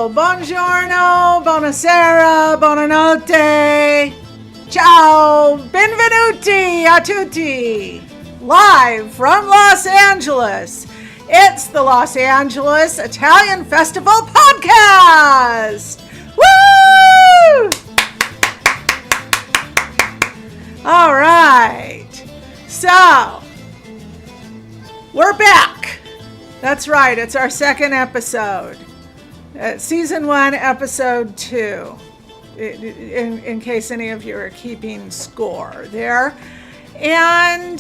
Buongiorno, buonasera, buonanotte, ciao, benvenuti a tutti, live from Los Angeles. It's the Los Angeles Italian Festival Podcast. Woo! All right, so we're back. That's right, it's our second episode. Season 1, episode 2, in case any of you are keeping score there. And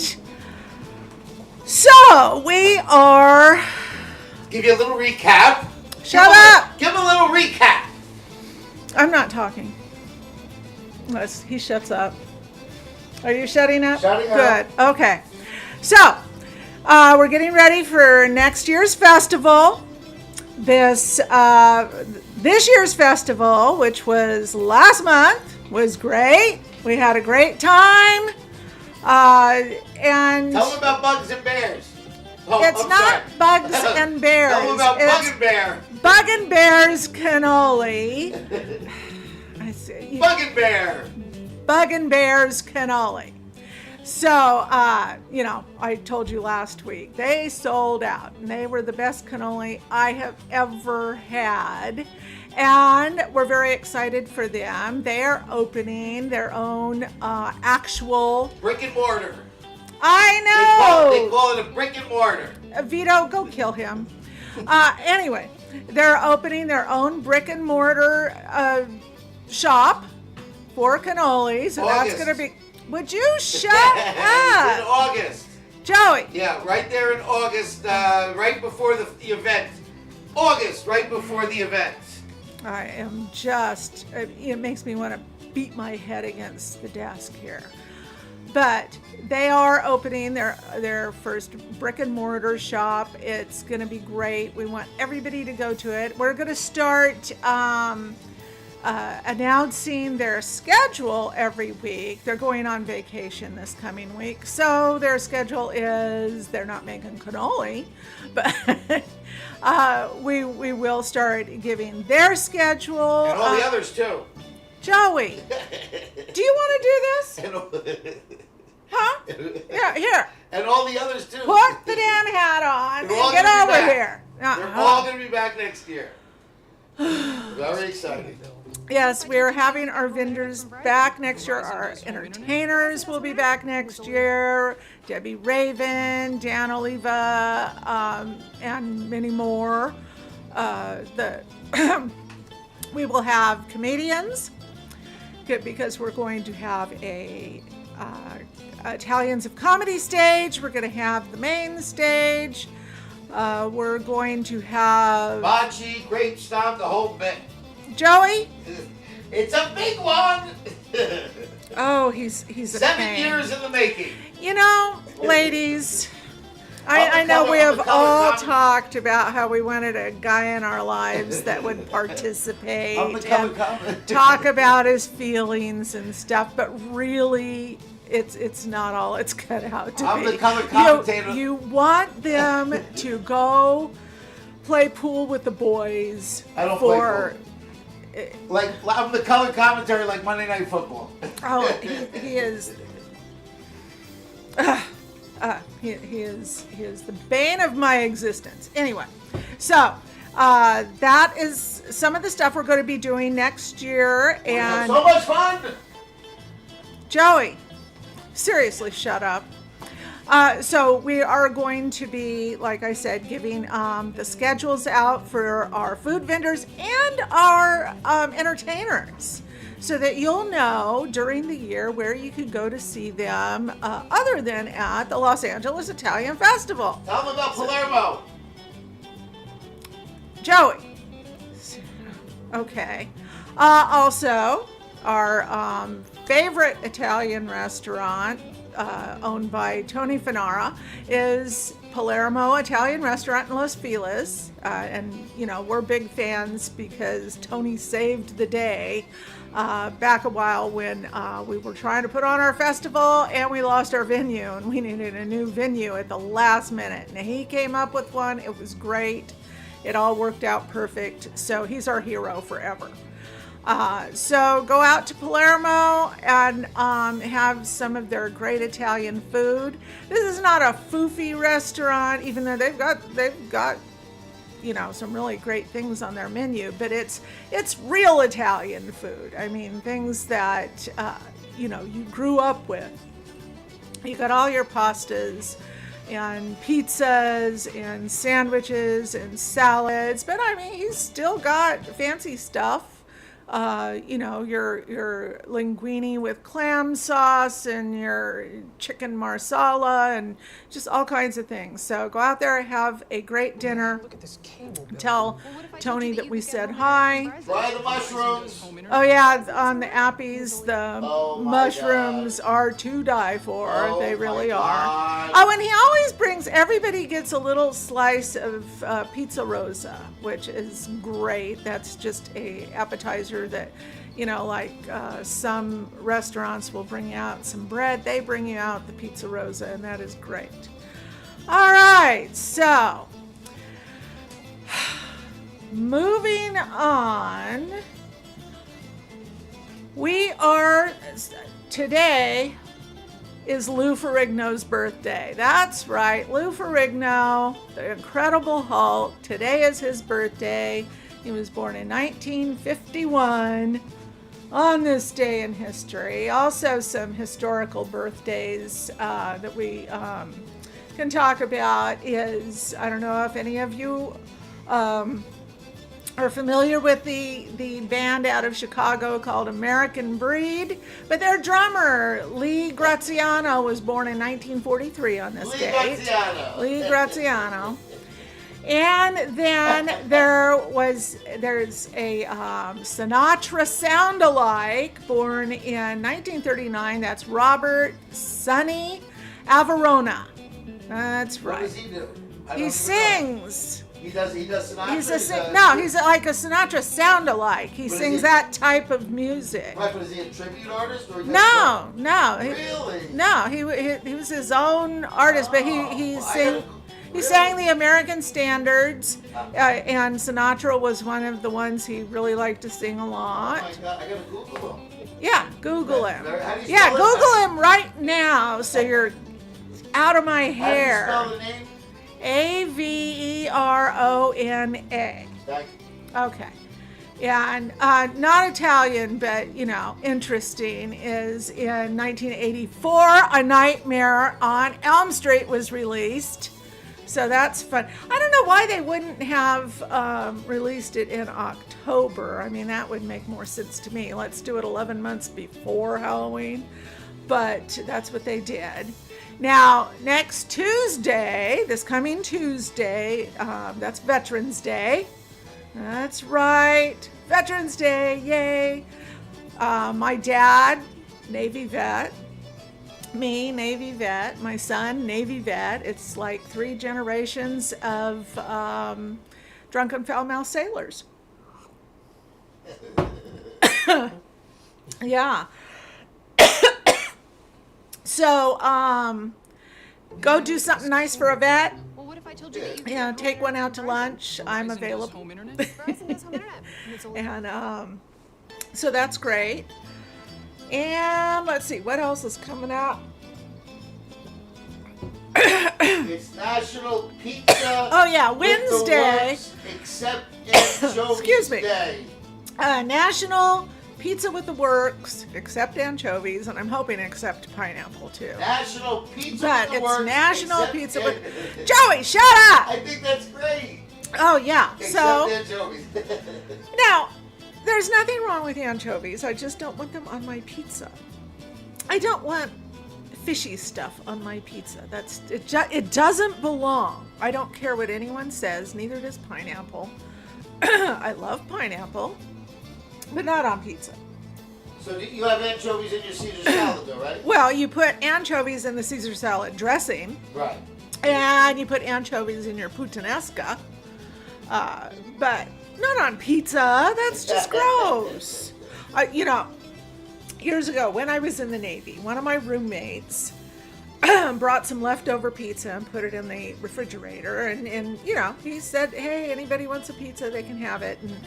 so we are... Give you a little recap. Shut up! Give him a little recap. I'm not talking. He shuts up. Are you shutting up? Shutting up. Good, okay. So, we're getting ready for next year's festival. This year's festival, which was last month, was great. We had a great time. And tell them about Bugs and Bears. Oh, it's not Bugs and Bears. Tell them about Bug and Bear. Bug and Bear's cannoli. I see. Bug and Bear. Bug and Bear's cannoli. So, I told you last week, they sold out, and they were the best cannoli I have ever had, and we're very excited for them. They are opening their own actual... brick and mortar. I know! They call it a brick and mortar. Vito, go kill him. Anyway, they're opening their own brick and mortar shop for cannolis, and that's going to be... Would you shut up? In August. Joey. Yeah, right there in August, right before the event. August, right before the event. I am just, it makes me want to beat my head against the desk here. But they are opening their first brick and mortar shop. It's going to be great. We want everybody to go to it. We're going to start... announcing their schedule every week. They're going on vacation this coming week, so their schedule is they're not making cannoli, but we will start giving their schedule. And all the others too. Joey, do you want to do this? Huh? Yeah, here. And all the others too. Put the damn hat on and get over here. They're all going to be back next year. Very excited. Yes, we're having our vendors back next year. Our entertainers will be back next year. Debbie Raven, Dan Oliva, and many more. We will have comedians because we're going to have a Italians of Comedy stage. We're going to have the main stage. We're going to have... Bocce, grape stomp, the whole bit. Joey? It's a big one! Oh, he's a 7 pain. years in the making. You know, ladies, I know we have all talked about how we wanted a guy in our lives that would participate and talk about his feelings and stuff, but really... It's not all it's cut out to be. I'm the color commentator. You want them to go play pool with the boys. I don't play pool. Like I'm the color commentary, like Monday Night Football. Oh, he is. He is the bane of my existence. Anyway, so that is some of the stuff we're going to be doing next year, and so much fun. Joey. Seriously, shut up. So we are going to be, like I said, giving the schedules out for our food vendors and our entertainers so that you'll know during the year where you could go to see them other than at the Los Angeles Italian Festival. Tell them about Palermo. Joey. Okay. Also, our favorite Italian restaurant owned by Tony Finara is Palermo Italian Restaurant in Los Feliz. And, we're big fans because Tony saved the day back a while when we were trying to put on our festival and we lost our venue and we needed a new venue at the last minute. And he came up with one. It was great. it all worked out perfect. So he's our hero forever. So go out to Palermo and have some of their great Italian food. This is not a foofy restaurant, even though they've got some really great things on their menu, but it's real Italian food. I mean, things that you grew up with. You got all your pastas and pizzas and sandwiches and salads, but I mean, he's still got fancy stuff. Your linguine with clam sauce and your chicken marsala and just all kinds of things. So go out there, have a great dinner. Look at this cable. Tell Tony that we said hi. Try the mushrooms. Oh yeah, on the Appies, the mushrooms are to die for. They really are. Oh, and he always brings, everybody gets a little slice of pizza rosa, which is great. That's just a appetizer that, some restaurants will bring out some bread. They bring you out the pizza rosa, and that is great. All right, so moving on. Today is Lou Ferrigno's birthday. That's right, Lou Ferrigno, the Incredible Hulk. Today is his birthday. He was born in 1951 on this day in history. Also some historical birthdays that we can talk about is, I don't know if any of you are familiar with the band out of Chicago called American Breed, but their drummer, Lee Graziano, was born in 1943 on this date. Lee Graziano. And then there's a Sinatra sound-alike born in 1939. That's Robert Sonny Averona. That's right. What does he do? He sings. He does Sinatra? He's like a Sinatra sound-alike. He sings that type of music. Right, but is he a tribute artist? Or No. Really? No, he was his own artist, but he sang the American standards, and Sinatra was one of the ones he really liked to sing a lot. Oh my God, I gotta Google him. Yeah, Google him. How do you Yeah, spell Google him right now so you're out of my hair. How do you spell the name? Averona. Thank you. Okay. Yeah, and not Italian, but, interesting, is in 1984, A Nightmare on Elm Street was released. So that's fun. I don't know why they wouldn't have released it in October. I mean, that would make more sense to me. Let's do it 11 months before Halloween. But that's what they did. Now, next Tuesday, this coming Tuesday, that's Veterans Day. That's right. Veterans Day, yay. My dad, Navy vet. Me, Navy vet. My son, Navy vet. It's like 3 generations of drunken foul-mouthed sailors. Yeah. So, go do something nice for a vet. Well, what if I told you that you could Yeah, get take home one internet out to from lunch. I'm Verizon does available. home internet. Verizon does home internet. And it's only And so that's great. And let's see, what else is coming out? It's National Pizza. Oh yeah, with the Wednesday. works, except Anchovies Excuse me. Day. National Pizza with the Works, except anchovies, and I'm hoping except pineapple too. National Pizza But with the it's works, National except Pizza with. an- Joey, shut up! I think that's great. Oh yeah. Except So anchovies. now, there's nothing wrong with anchovies. I just don't want them on my pizza. I don't want fishy stuff on my pizza. It doesn't belong. I don't care what anyone says. Neither does pineapple. I love pineapple, but not on pizza. So you have anchovies in your Caesar salad, though, right? Well, you put anchovies in the Caesar salad dressing, Right. and you put anchovies in your puttanesca, but not on pizza. That's just gross. Years ago when I was in the Navy, one of my roommates brought some leftover pizza and put it in the refrigerator. And you know, he said, hey, anybody wants a pizza, they can have it. And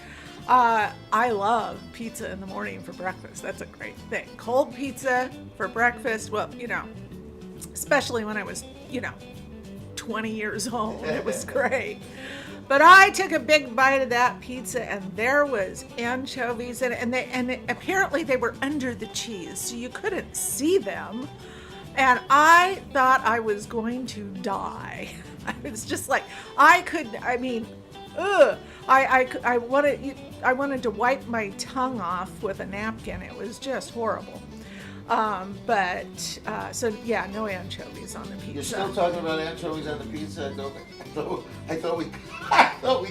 I love pizza in the morning for breakfast. That's a great thing. Cold pizza for breakfast. Well, you know, especially when I was, you know, 20 years old. It was great. But I took a big bite of that pizza, and there was anchovies in it, and apparently they were under the cheese, so you couldn't see them. And I thought I was going to die. I was just like, I wanted to wipe my tongue off with a napkin. It was just horrible. So yeah, no anchovies on the pizza. You're still talking about anchovies on the pizza? I thought we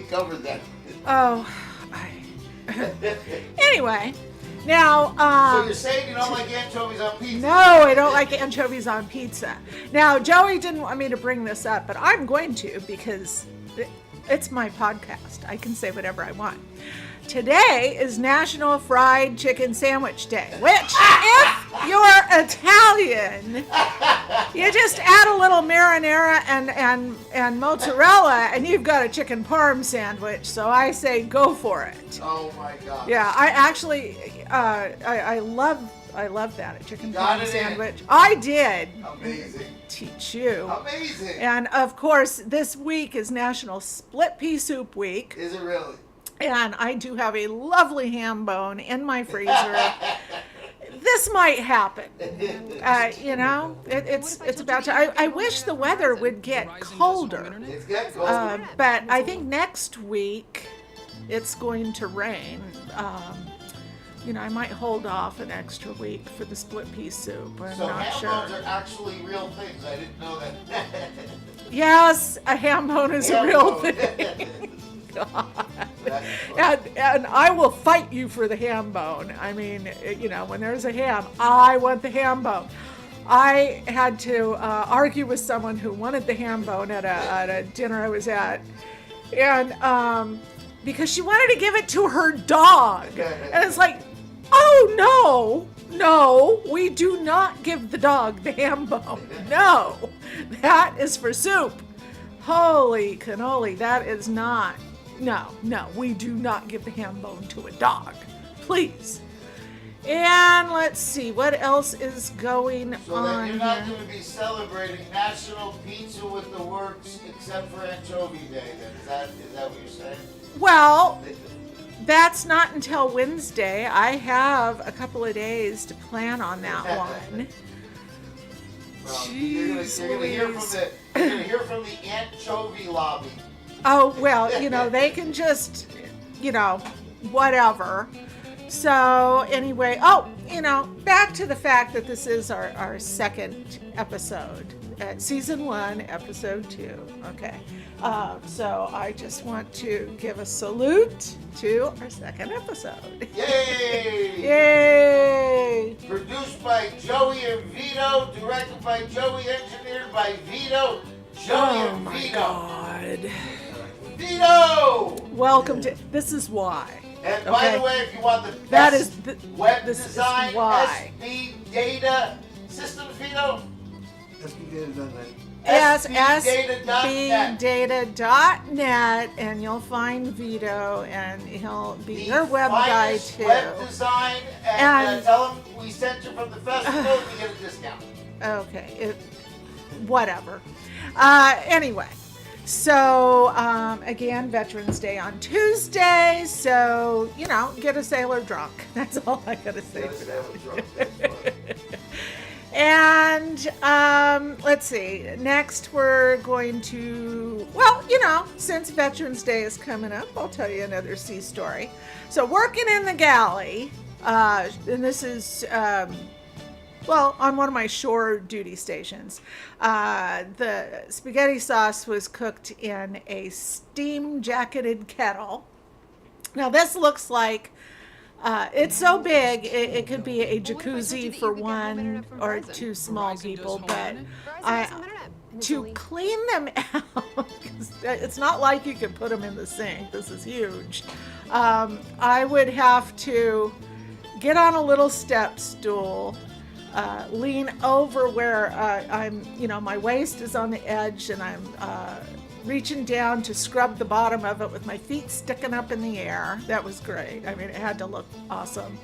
covered that. Oh, anyway, now. So you're saying you don't like anchovies on pizza? No, I don't like anchovies on pizza. Now, Joey didn't want me to bring this up, but I'm going to because it's my podcast. I can say whatever I want. Today is National Fried Chicken Sandwich Day, which, if you're Italian, you just add a little marinara and mozzarella, and you've got a chicken parm sandwich. So I say go for it. Oh my God! Yeah, I actually, I love that, a chicken parm sandwich. In. I did. Amazing. Teach you. Amazing. And of course, this week is National Split Pea Soup Week. Is it really? And I do have a lovely ham bone in my freezer. This might happen. You know, it's about to. I wish the weather would get colder. It's getting colder. But I think next week it's going to rain. You know, I might hold off an extra week for the split pea soup. I'm so not ham sure. bones are actually real things. I didn't know that. Yes, a ham bone is a real thing. God. And I will fight you for the ham bone. I mean, you know, when there's a ham, I want the ham bone. I had to argue with someone who wanted the ham bone at a dinner I was at, and because she wanted to give it to her dog, and it's like, oh no, we do not give the dog the ham bone. No, that is for soup. Holy cannoli, that is not. No, we do not give the ham bone to a dog. Please. And let's see, what else is going so on then you're not here? going to be celebrating National Pizza with the Works except for Anchovy Day, then? Is that what you're saying? Well, that's not until Wednesday. I have a couple of days to plan on that one. Well, you're going to hear from the anchovy lobby. Oh, well, you know, they can just, you know, whatever. So anyway, you know, back to the fact that this is our second episode, season 1, episode 2. Okay. So I just want to give a salute to our second episode. Yay! Yay! Produced by Joey and Vino, directed by Joey, engineered by Vino. Joey and my Vino. God. Vino! Welcome to, this is why. And by the way, if you want the That best is web this design, is why. SB Data Systems, Vino? Yes, SBData.net. sbdata.net, and you'll find Vito, and he'll be your web guy too. Web design, and tell him we sent you from the festival and you get a discount. Okay, whatever. Anyway, so again, Veterans Day on Tuesday, so, you know, get a sailor drunk. That's all I gotta say for that. And let's see, next we're going to, well, you know, since Veterans Day is coming up, I'll tell you another sea story. So working in the galley, and this is, well, on one of my shore duty stations, the spaghetti sauce was cooked in a steam jacketed kettle. Now this looks like, it's so big, it could be a jacuzzi for one or two small people, but to clean them out, 'cause it's not like you can put them in the sink, this is huge, I would have to get on a little step stool, lean over where I'm, my waist is on the edge, and I'm reaching down to scrub the bottom of it with my feet sticking up in the air. That was great. I mean, it had to look awesome.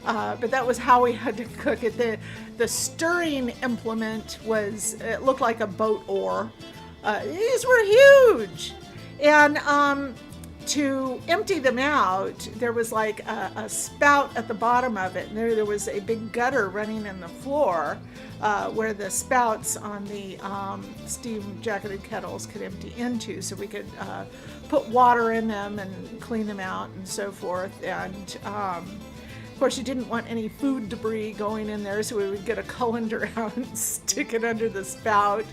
But that was how we had to cook it. The stirring implement it looked like a boat oar. These were huge. And to empty them out, there was like a spout at the bottom of it. And there was a big gutter running in the floor where the spouts on the steam jacketed kettles could empty into, so we could put water in them and clean them out and so forth. And of course, you didn't want any food debris going in there, so we would get a colander out and stick it under the spout.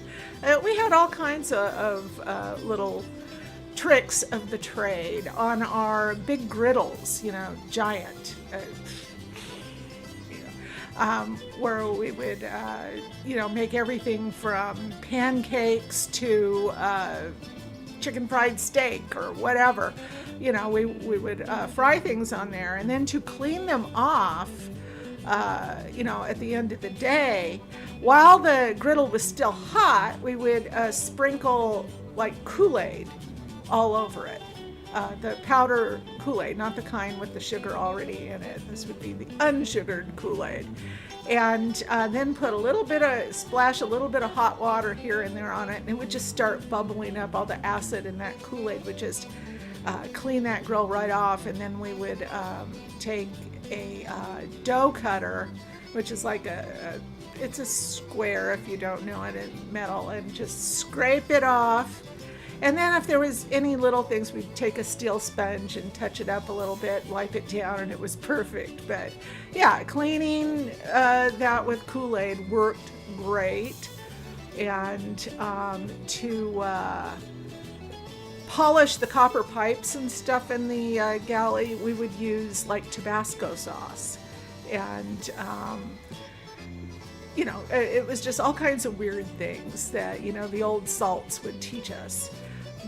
We had all kinds of little tricks of the trade on our big griddles, giant, where we would, make everything from pancakes to chicken fried steak or whatever. We would fry things on there, and then to clean them off, at the end of the day, while the griddle was still hot, we would sprinkle like Kool-Aid all over it. The powder Kool-Aid, not the kind with the sugar already in it. This would be the unsugared Kool-Aid. And then put splash a little bit of hot water here and there on it, and it would just start bubbling up. All the acid in that Kool-Aid would just clean that grill right off. And then we would take a dough cutter, which is like it's a square if you don't know it, in metal, and just scrape it off. And then if there was any little things, we'd take a steel sponge and touch it up a little bit, wipe it down, and it was perfect. But yeah, cleaning that with Kool-Aid worked great. And to polish the copper pipes and stuff in the galley, we would use like Tabasco sauce. And it was just all kinds of weird things that, the old salts would teach us.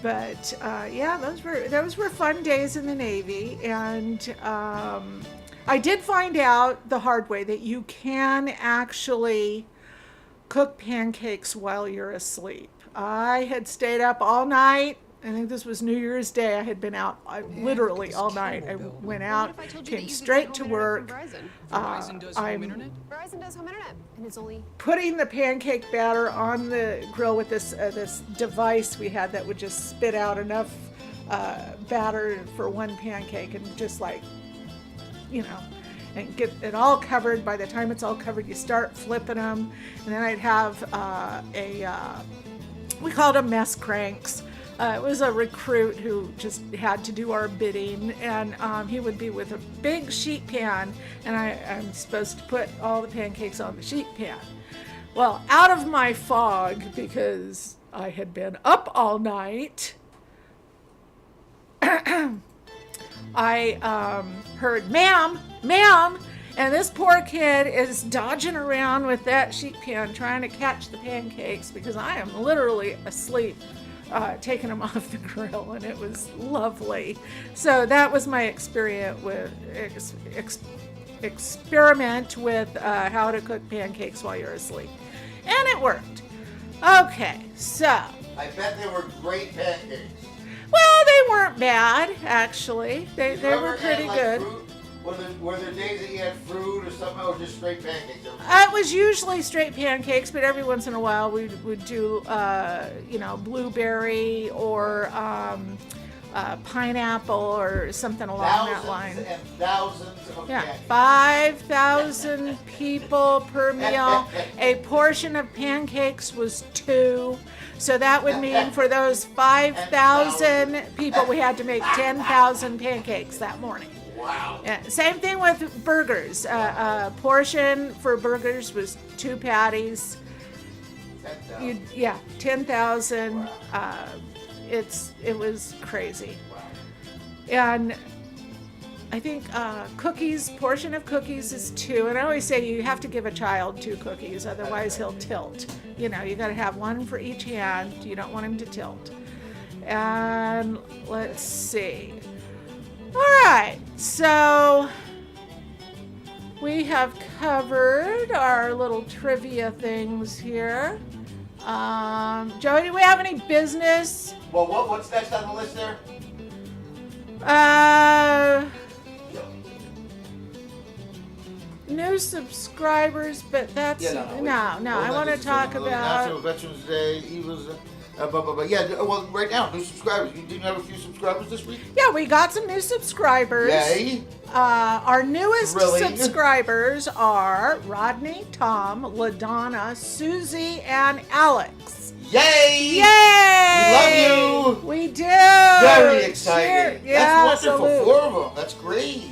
But those were fun days in the Navy. And I did find out the hard way that you can actually cook pancakes while you're asleep. I had stayed up all night. I think this was New Year's Day. I had been out literally all night. I went out, came straight to work. Verizon does home internet? Verizon does home internet, and it's only putting the pancake batter on the grill with this device we had that would just spit out enough batter for one pancake, and just and get it all covered. By the time it's all covered, you start flipping them. And then I'd have we called them mess cranks. It was a recruit who just had to do our bidding, and he would be with a big sheet pan, and I'm supposed to put all the pancakes on the sheet pan. Well, out of my fog, because I had been up all night, I heard, ma'am, and this poor kid is dodging around with that sheet pan trying to catch the pancakes, because I am literally asleep. Taking them off the grill, and it was lovely. So that was my experiment with how to cook pancakes while you're asleep, and it worked. Okay, so I bet they were great pancakes. Well, they weren't bad, actually. They were pretty good. Fruit? Were there days that you had fruit or something, or just straight pancakes? It was usually straight pancakes, but every once in a while we would do, blueberry or pineapple or something along that line. Thousands and thousands of pancakes. 5,000 people per meal. A portion of pancakes was 2. So that would mean for those 5,000 people, we had to make 10,000 pancakes that morning. Wow. Yeah, same thing with burgers. Portion for burgers was 2 patties. 10,000. 10,000. Wow. It was crazy. Wow. And I think portion of cookies is 2. And I always say you have to give a child 2 cookies, otherwise he'll tilt. You got to have one for each hand. You don't want him to tilt. And let's see. All right, so we have covered our little trivia things here. Joey, do we have any business? Well, what's next on the list there? New subscribers, but that's no. I want to talk about National Veterans Day. Eva's, yeah. Well, right now, new subscribers. You didn't have a few subscribers this week? Yeah, we got some new subscribers. Yay! Our newest Thrilling. subscribers are Rodney, Tom, LaDonna, Susie, and Alex. Yay! Yay! We love you. We do. Very excited. Yeah, That's wonderful. absolutely. 4 of them. That's great.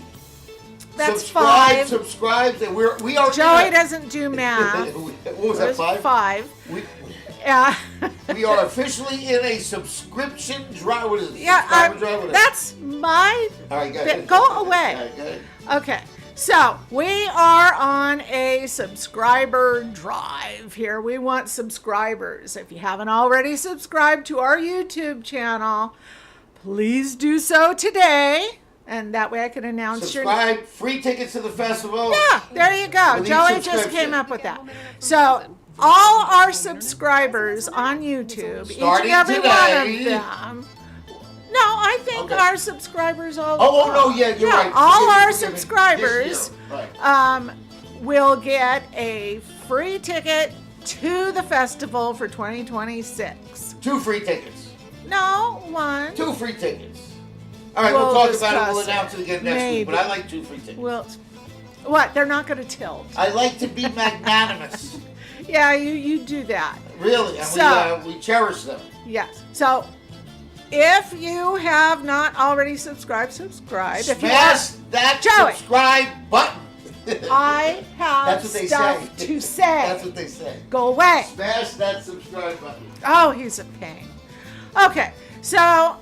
That's 5. Subscribe. We are. Joey doesn't do math. What was that? 5. 5. We, Yeah. we are officially in a subscription drive. What is it? Yeah. Subscriber drive? What is it? That's my. All right, guys. Go away. All right, go ahead. Okay, so we are on a subscriber drive here. We want subscribers. If you haven't already subscribed to our YouTube channel, please do so today. And that way I can announce Subscribe. Free tickets to the festival. Yeah, there you go. With each Joey just subscription. came up with that. So all our subscribers on YouTube, Starting each and every today. one of them. No, I think Okay. our subscribers all. Oh, no, yeah, you're right. All our Forgive me. subscribers This year. Right. will get a free ticket to the festival for 2026. 2 free tickets. No, 1. 2 free tickets. All right, We'll we'll talk about it. discuss We'll announce it again next week. But Maybe. I like 2 free tickets. Well, what? They're not going to tilt. I like to be magnanimous. Yeah, you do that. Really, and So- we cherish them. Yes. So, if you have not already subscribed, subscribe. If you Smash that Joey. subscribe button. I have That's what they stuff say. to say. That's what they say. Go away. Smash that subscribe button. Oh, he's a pain. Okay. So,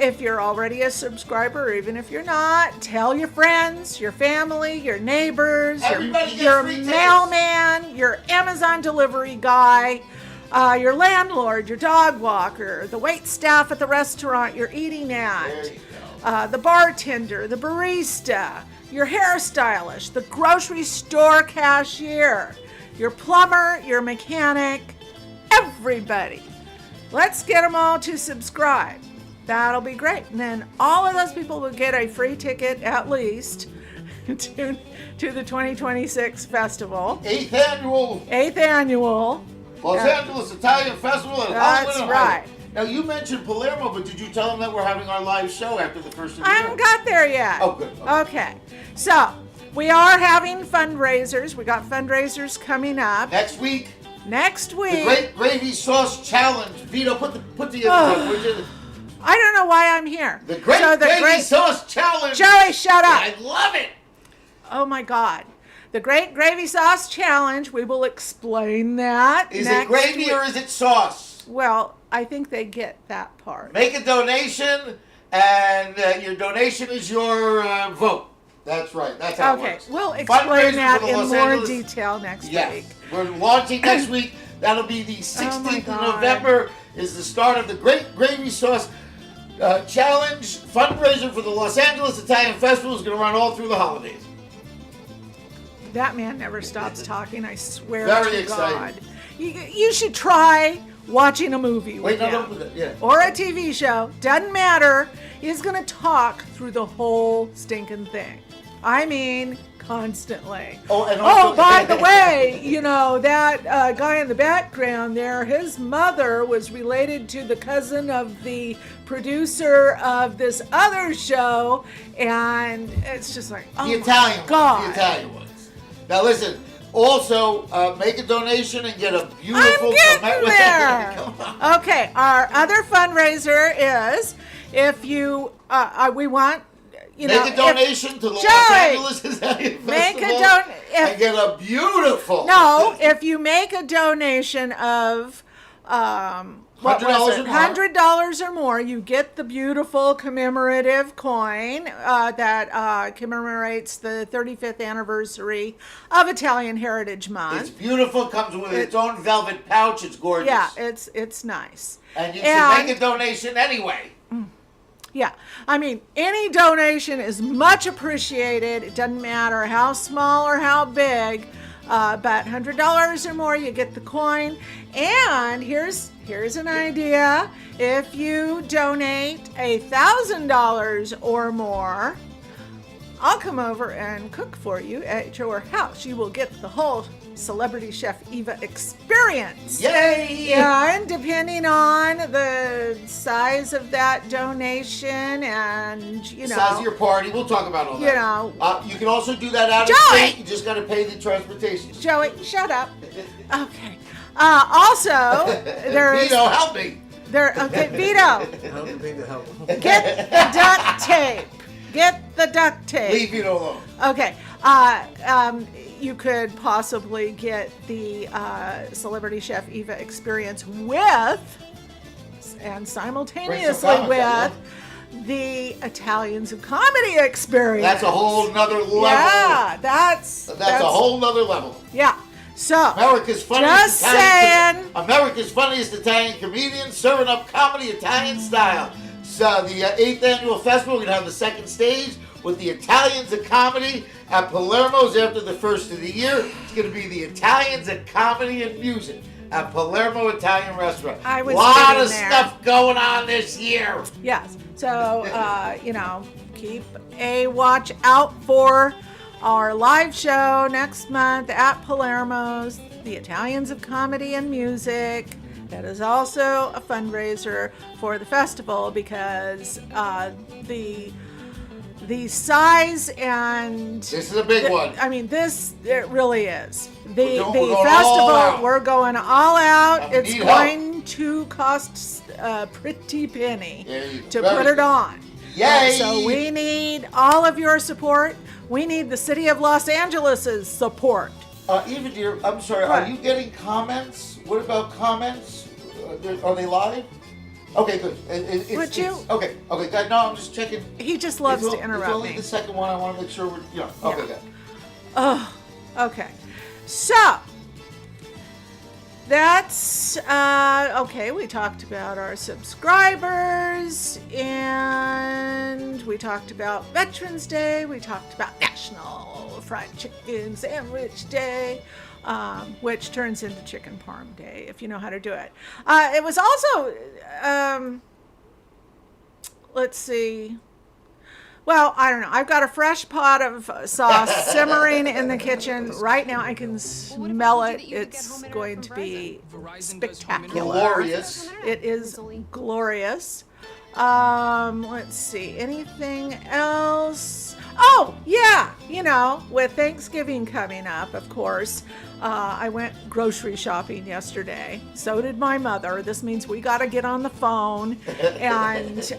if you're already a subscriber, or even if you're not, tell your friends, your family, your neighbors, Everybody gets your free tickets. mailman, your Amazon delivery guy, your landlord, your dog walker, the wait staff at the restaurant you're eating at, There you go. the bartender, the barista, your hairstylist, the grocery store cashier, your plumber, your mechanic, everybody. Let's get them all to subscribe. That'll be great. And then all of those people will get a free ticket at least to the 2026 festival. 8th annual 8th annual. Los Angeles Italian Festival at That's Hollywood, right. Ohio. Now, you mentioned Palermo, but did you tell them that we're having our live show after the first of the I year? haven't got there yet. Oh, good. Okay. So, we are having fundraisers. We got fundraisers coming up. Next week, Next the week. Great Gravy Sauce Challenge. Vino, put the would you? I don't know why I'm here. The Great Gravy Sauce Challenge. Joey, shut up. I love it. Oh my God. The Great Gravy Sauce Challenge. We will explain that. Is next it gravy week. or is it sauce? Well, I think they get that part. Make a donation, and your donation is your vote. That's right. That's how it Okay, works. we'll Fundraiser explain that for the in Los more Angeles- detail next Yes. week. We're launching next week. That'll be the 16th of God. November is the start of the Great Gravy Sauce Challenge fundraiser for the Los Angeles Italian Festival. Is going to run all through the holidays. That man never stops talking, I swear Very to exciting. God. You should try watching a movie with Wait, no, him. don't put that. Yeah. Or a TV show. Doesn't matter. He's going to talk through the whole stinking thing. I mean, constantly. Oh, and also, by the way, you know, that guy in the background there, his mother was related to the cousin of the producer of this other show. And it's just like, oh the Italian my God. ones. The Italian ones. Now listen. Also, make a donation and get a beautiful. I'm getting there. Come on. Okay, our other fundraiser is if you, we want, you know, Make a donation to the Los Joey, Angeles Italian make a Festival if- and get a beautiful. No, if you make a donation of what was $100 it? or more. $100 or more, you get the beautiful commemorative coin that commemorates the 35th anniversary of Italian Heritage Month. It's beautiful. Comes with its own velvet pouch. It's gorgeous. Yeah, it's nice. And you can make a donation anyway. Yeah. I mean, any donation is much appreciated. It doesn't matter how small or how big. But $100 or more, you get the coin. And here's an idea. If you donate $1,000 or more, I'll come over and cook for you at your house. You will get the whole Celebrity Chef Eva experience. Yay! And depending on the size of that donation and, size of your party, we'll talk about all that. You can also do that out of Joey! state. You just got to pay the transportation. Joey, shut up. Okay. Also, there's... Vino, help me. Okay, Vito. Get the duct tape. Get the duct tape. Leave Vino alone. Okay. You could possibly get the Celebrity Chef Eva experience with, and simultaneously with, the Italians of Comedy experience. That's a whole nother level. Yeah, that's a whole nother level. Yeah. So, America's just saying. America's funniest Italian comedian serving up comedy Italian style. So the 8th annual festival, we're going to have the second stage with the Italians of Comedy at Palermo's after the first of the year. It's going to be the Italians of Comedy and Music at Palermo Italian Restaurant. I was a lot of there. stuff going on this year. Yes. So, keep a watch out for our live show next month at Palermo's, the Italians of Comedy and Music. That is also a fundraiser for the festival because the size and... This is a big one. I mean, it really is. We're going all festival, out. we're going all out. And It's need going to cost a pretty penny to Very put it good. on. Yay! So we need all of your support. We need the city of Los Angeles' support. Eva, dear, I'm sorry, What? are you getting comments? What about comments? Are they live? Okay, good. Would you? Okay, good. No, I'm just checking. He just loves It's to interrupt It's only me. the second one. I want to make sure we're, okay, good. Oh, okay. So, that's, okay, we talked about our subscribers, and we talked about Veterans Day, we talked about National Fried Chicken Sandwich Day, which turns into Chicken Parm Day, if you know how to do it. It was also, let's see. Well, I don't know. I've got a fresh pot of sauce simmering in the kitchen right now. I can smell it. It's going to be spectacular. Glorious. It is glorious. Let's see. Anything else? Oh, yeah. With Thanksgiving coming up, of course, I went grocery shopping yesterday. So did my mother. This means we got to get on the phone and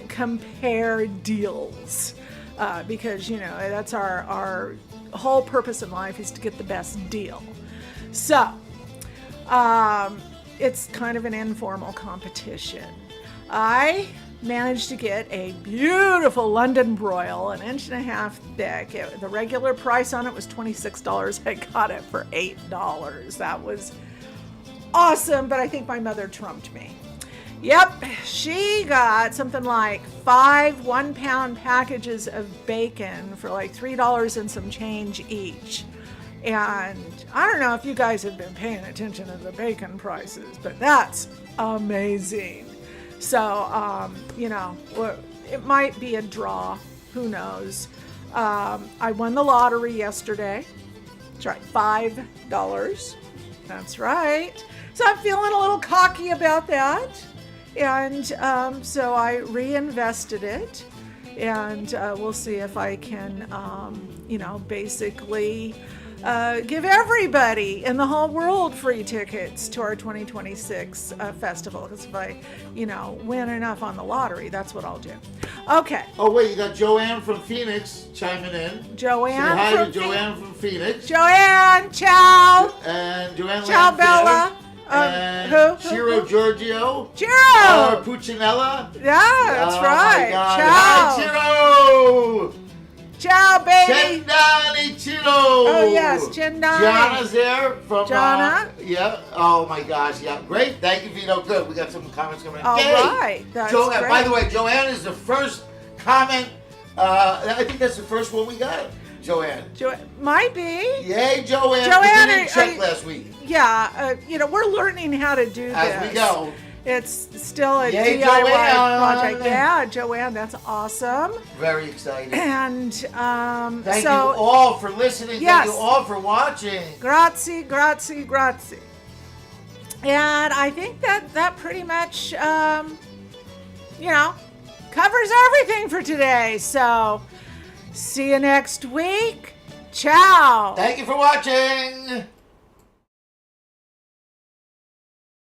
compare deals because, that's our whole purpose in life is to get the best deal. So it's kind of an informal competition. I managed to get a beautiful London broil, 1.5 inches thick. The regular price on it was $26. I got it for $8. That was awesome, but I think my mother trumped me. Yep, she got something like 5 1-pound packages of bacon for like $3 and some change each. And I don't know if you guys have been paying attention to the bacon prices, but that's amazing. So, it might be a draw. Who knows? I won the lottery yesterday. That's right, $5. That's right. So I'm feeling a little cocky about that. And so I reinvested it. And we'll see if I can, basically give everybody in the whole world free tickets to our 2026 festival. Because if I, win enough on the lottery, that's what I'll do. Okay. Oh, wait, you got Joanne from Phoenix chiming in. Joanne Say hi from to Joanne from Phoenix. Joanne, ciao. And Joanne Ciao, Lanfear. Bella. And Who? Ciro Giorgio. Ciro. Puccinella. Yeah, that's right. My God. Ciao. Hi, Ciro. Ciao, baby. Chendan Ichiro. Oh, yes, Chendan. Gianna's there from... Gianna. Yeah. Oh, my gosh. Yeah. Great. Thank you, Vino. Good. We got some comments coming in. All Yay. right. That's Joanne, great. by the way, Joanne is the first comment. I think that's the first one we got. Joanne. Might be. Yay, Joanne. Joanne, we didn't check last week. Yeah, we're learning how to do this. As we go. It's still a Yay, DIY Joanne. project. Yeah, Joanne, that's awesome. Very exciting. And Thank you all for listening. Yes. Thank you all for watching. Grazie, grazie, grazie. And I think that pretty much, covers everything for today. So, see you next week. Ciao. Thank you for watching.